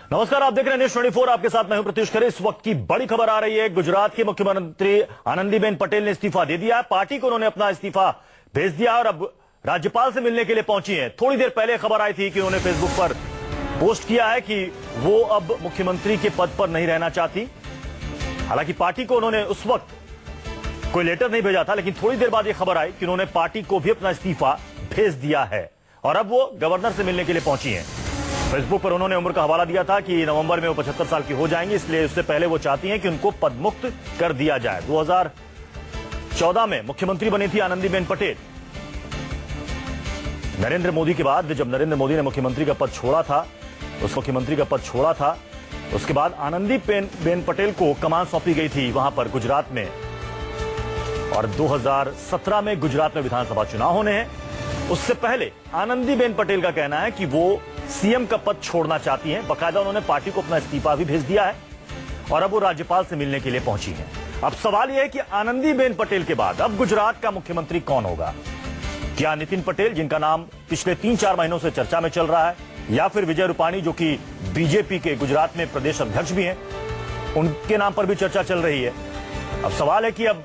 नमस्कार, आप देख रहे हैं न्यूज़ 24। आपके साथ मैं हूं प्रत्युष खरे। इस वक्त की बड़ी खबर आ रही है। गुजरात की मुख्यमंत्री आनंदीबेन पटेल ने इस्तीफा दे दिया। पार्टी को उन्होंने अपना इस्तीफा भेज दिया और अब राज्यपाल से मिलने के लिए पहुंची हैं। थोड़ी देर पहले खबर आई थी कि उन्होंने फेसबुक पर पोस्ट किया है कि वो अब मुख्यमंत्री के पद पर नहीं रहना चाहती। हालांकि पार्टी को उन्होंने उस वक्त कोई लेटर नहीं भेजा था, लेकिन थोड़ी देर बाद यह खबर आई कि उन्होंने पार्टी को भी अपना इस्तीफा भेज दिया है और अब वो गवर्नर से मिलने के लिए पहुंची हैं। फेसबुक पर उन्होंने उम्र का हवाला दिया था कि नवंबर में वो 75 साल की हो जाएंगी, इसलिए उससे पहले वो चाहती हैं कि उनको पदमुक्त कर दिया जाए। 2014 में मुख्यमंत्री बनी थी आनंदीबेन पटेल। नरेंद्र मोदी के बाद जब नरेंद्र मोदी ने मुख्यमंत्री का पद छोड़ा था, उसके बाद आनंदीबेन पटेल को कमान सौंपी गई थी वहां पर गुजरात में। और 2017 में गुजरात में विधानसभा चुनाव होने हैं। उससे पहले आनंदीबेन पटेल का कहना है कि वो सीएम का पद छोड़ना चाहती हैं। बकायदा उन्होंने पार्टी को अपना इस्तीफा भी भेज दिया है और अब वो राज्यपाल से मिलने के लिए पहुंची हैं। अब सवाल यह है कि आनंदीबेन पटेल के बाद अब गुजरात का मुख्यमंत्री कौन होगा? क्या नितिन पटेल, जिनका नाम पिछले 3-4 महीनों से चर्चा में चल रहा है, या फिर विजय रूपाणी, जो कि बीजेपी के गुजरात में प्रदेश अध्यक्ष भी हैं, उनके नाम पर भी चर्चा चल रही है। अब सवाल है कि अब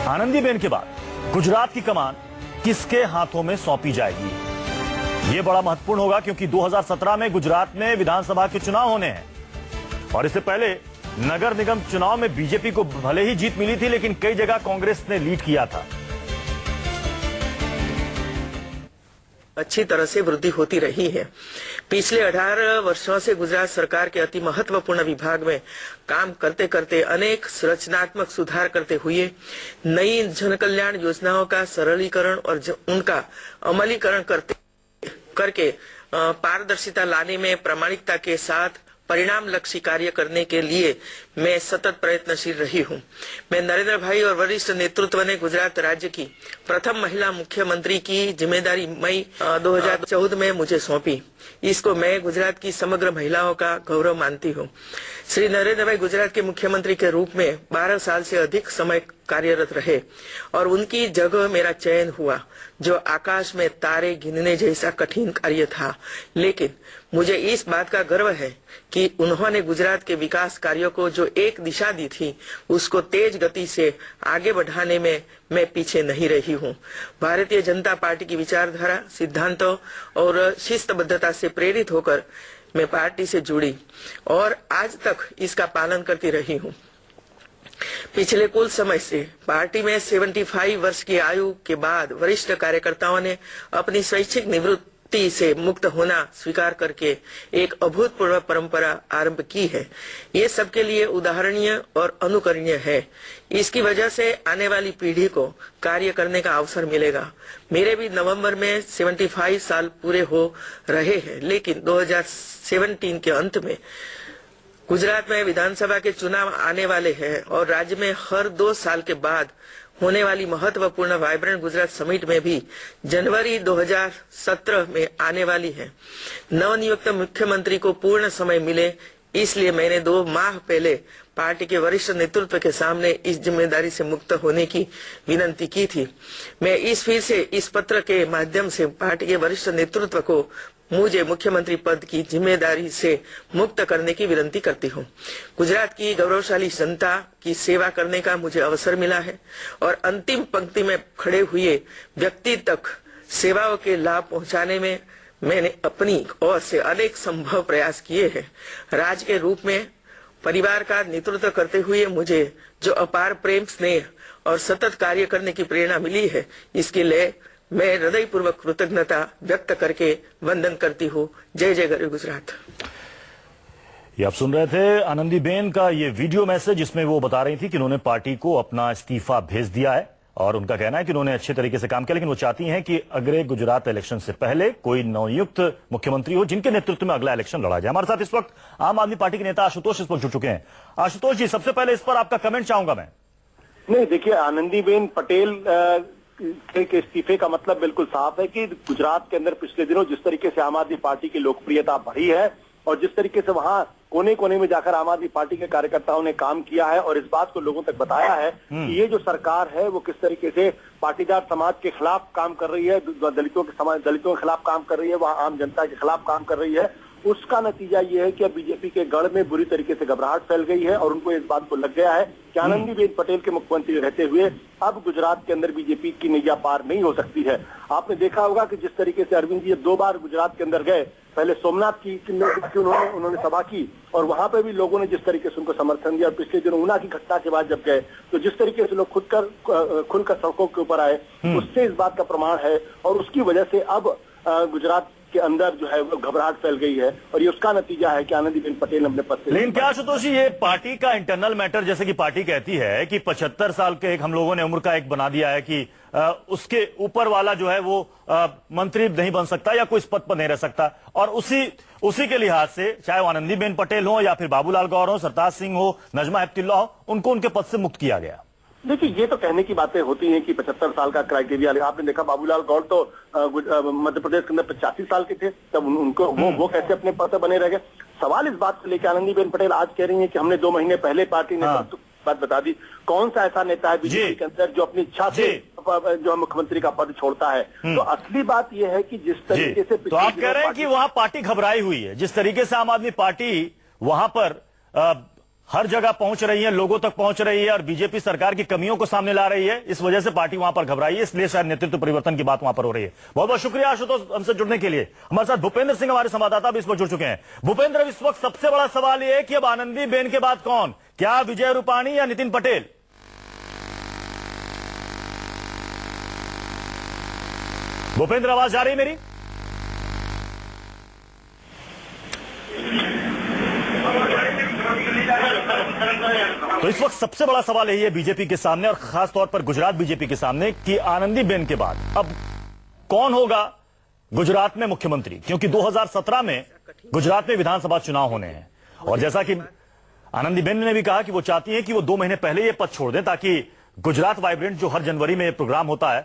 आनंदीबेन के बाद गुजरात की कमान किसके हाथों में सौंपी जाएगी? यह बड़ा महत्वपूर्ण होगा क्योंकि 2017 में गुजरात में विधानसभा के चुनाव होने हैं और इससे पहले नगर निगम चुनाव में बीजेपी को भले ही जीत मिली थी, लेकिन कई जगह कांग्रेस ने लीड किया था। अच्छी तरह से वृद्धि होती रही है। पिछले 18 वर्षों से गुजरात सरकार के अति महत्वपूर्ण विभाग में काम करते करते अनेक रचनात्मक सुधार करते हुए नई जन कल्याण योजनाओं का सरलीकरण और उनका अमलीकरण करके पारदर्शिता लाने में प्रामाणिकता के साथ परिणाम लक्ष्य कार्य करने के लिए मैं सतत प्रयत्नशील रही हूं। मैं नरेंद्र भाई और वरिष्ठ नेतृत्व ने गुजरात राज्य की प्रथम महिला मुख्यमंत्री की जिम्मेदारी मई 2014 में मुझे सौंपी। इसको मैं गुजरात की समग्र महिलाओं का गौरव मानती हूं। श्री नरेंद्र भाई गुजरात के मुख्यमंत्री के रूप में 12 साल से अधिक समय कार्यरत रहे और उनकी जगह मेरा चयन हुआ, जो आकाश में तारे गिनने जैसा कठिन कार्य था। लेकिन मुझे इस बात का गर्व है कि उन्होंने गुजरात के विकास कार्यों को जो एक दिशा दी थी, उसको तेज गति से आगे बढ़ाने में मैं पीछे नहीं रही हूं। भारतीय जनता पार्टी की विचारधारा, सिद्धांतों और शिस्तबद्धता से प्रेरित होकर मैं पार्टी से जुड़ी और आज तक इसका पालन करती रही हूं। पिछले कुछ समय से पार्टी में 75 वर्ष की आयु के बाद वरिष्ठ कार्यकर्ताओं ने अपनी स्वैच्छिक निवृत्ति से मुक्त होना स्वीकार करके एक अभूतपूर्व परंपरा आरंभ की है। ये सबके लिए उदाहरणीय और अनुकरणीय है। इसकी वजह से आने वाली पीढ़ी को कार्य करने का अवसर मिलेगा। मेरे भी नवंबर में 75 साल पूरे हो रहे हैं, लेकिन 2017 के अंत में गुजरात में विधानसभा के चुनाव आने वाले हैं और राज्य में हर 2 साल के बाद होने वाली महत्वपूर्ण वाइब्रेंट गुजरात समिट में भी जनवरी 2017 में आने वाली है। नवनियुक्त मुख्यमंत्री को पूर्ण समय मिले, इसलिए मैंने 2 माह पहले पार्टी के वरिष्ठ नेतृत्व के सामने इस जिम्मेदारी से मुक्त होने की विनती की थी। मैं इस पत्र के माध्यम से पार्टी के वरिष्ठ नेतृत्व को मुझे मुख्यमंत्री पद की जिम्मेदारी से मुक्त करने की विनती करती हूँ। गुजरात की गौरवशाली जनता की सेवा करने का मुझे अवसर मिला है और अंतिम पंक्ति में खड़े हुए व्यक्ति तक सेवाओं के लाभ पहुंचाने में मैंने अपनी ओर से अनेक संभव प्रयास किए हैं। राज्य के रूप में परिवार का नेतृत्व करते हुए मुझे जो अपार प्रेम, स्नेह और सतत कार्य करने की प्रेरणा मिली है, इसके लिए मैं हृदयपूर्वक कृतज्ञता व्यक्त करके वंदन करती हूँ। जय जय गौरव गुजरात। ये आप सुन रहे थे आनंदीबेन का ये वीडियो मैसेज, जिसमें वो बता रही थी कि उन्होंने पार्टी को अपना इस्तीफा भेज दिया है और उनका कहना है कि उन्होंने अच्छे तरीके से काम किया, लेकिन वो चाहती हैं कि अगले गुजरात इलेक्शन से पहले कोई नवनियुक्त मुख्यमंत्री हो जिनके नेतृत्व में अगला इलेक्शन लड़ा जाए। हमारे साथ इस वक्त आम आदमी पार्टी के नेता आशुतोष इस वक्त जुड़ चुके हैं। आशुतोष जी, सबसे पहले इस पर आपका कमेंट चाहूंगा मैं। नहीं, देखिए, आनंदीबेन पटेल के इस्तीफे का मतलब बिल्कुल साफ है कि गुजरात के अंदर पिछले दिनों जिस तरीके से आम आदमी पार्टी की लोकप्रियता बढ़ी है और जिस तरीके से वहां कोने कोने में जाकर आम आदमी पार्टी के कार्यकर्ताओं ने काम किया है और इस बात को लोगों तक बताया है कि ये जो सरकार है वो किस तरीके से पाटीदार समाज के खिलाफ काम कर रही है, दलितों के खिलाफ काम कर रही है, वहां आम जनता के खिलाफ काम कर रही है उसका नतीजा ये है कि अब बीजेपी के गढ़ में बुरी तरीके से घबराहट फैल गई है और उनको इस बात को लग गया है कि आनंदीबेन पटेल के मुख्यमंत्री रहते हुए अब गुजरात के अंदर बीजेपी की नैया पार नहीं हो सकती है। आपने देखा होगा कि जिस तरीके से अरविंद जी 2 बार गुजरात के अंदर गए, पहले सोमनाथ की उन्होंने सभा की और वहां पर भी लोगों ने जिस तरीके से उनको समर्थन दिया, और पिछले दिनों ऊना की घटना के बाद जब गए तो जिस तरीके से लोग खुलकर सड़कों के ऊपर आए, उससे इस बात का प्रमाण है और उसकी वजह से अब गुजरात के अंदर जो है वो घबराहट फैल गई है और ये उसका नतीजा है कि आनंदीबेन पटेल अपने पद से। लेकिन क्या आशुतोष जी, ये पार्टी का इंटरनल मैटर, जैसे कि पार्टी कहती है कि 75 साल के एक हम लोगों ने उम्र का एक बना दिया है कि उसके ऊपर वाला जो है वो मंत्री नहीं बन सकता या कोई इस पद पर नहीं रह सकता, और उसी के लिहाज से चाहे वो आनंदीबेन पटेल हो या फिर बाबूलाल गौर हो, सरताज सिंह हो, नजमा हेपतुल्ला हो, उनको उनके पद से मुक्त किया गया। देखिए, ये तो कहने की बातें होती हैं कि 75 साल का क्राइटेरिया, आपने देखा बाबूलाल गौर तो मध्य प्रदेश के अंदर 85 साल के थे, तब उनको वो कैसे अपने पद पर बने रह गए। सवाल इस बात को लेकर आनंदीबेन पटेल आज कह रही हैं कि हमने 2 महीने पहले पार्टी ने बात बता दी। कौन सा ऐसा नेता है बीजेपी के अंदर जो अपनी इच्छा से जो मुख्यमंत्री का पद छोड़ता है? तो असली बात यह है कि जिस तरीके से तो आप कह रहे हैं कि वहां पार्टी घबराई हुई है, जिस तरीके से आम आदमी पार्टी वहां पर हर जगह पहुंच रही है, लोगों तक पहुंच रही है और बीजेपी सरकार की कमियों को सामने ला रही है, इस वजह से पार्टी वहां पर घबराई है, इसलिए शायद नेतृत्व परिवर्तन की बात वहां पर हो रही है। बहुत बहुत शुक्रिया आशुतोष हमसे जुड़ने के लिए। हमारे साथ भूपेंद्र सिंह हमारे संवाददाता भी इस पर जुड़ चुके हैं। भूपेंद्र, इस वक्त सबसे बड़ा सवाल यह है कि अब आनंदीबेन के बाद कौन, क्या विजय रूपाणी या नितिन पटेल? भूपेंद्र, आवाज जा रही है मेरी? तो इस वक्त सबसे बड़ा सवाल यही है बीजेपी के सामने और खास तौर पर गुजरात बीजेपी के सामने कि आनंदीबेन के बाद अब कौन होगा गुजरात में मुख्यमंत्री, क्योंकि 2017 में गुजरात में विधानसभा चुनाव होने हैं और जैसा कि आनंदीबेन ने भी कहा कि वो चाहती है कि वो 2 महीने पहले ये पद छोड़ दें ताकि गुजरात वाइब्रेंट जो हर जनवरी में प्रोग्राम होता है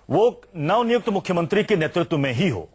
वो नवनियुक्त मुख्यमंत्री के नेतृत्व में ही हो।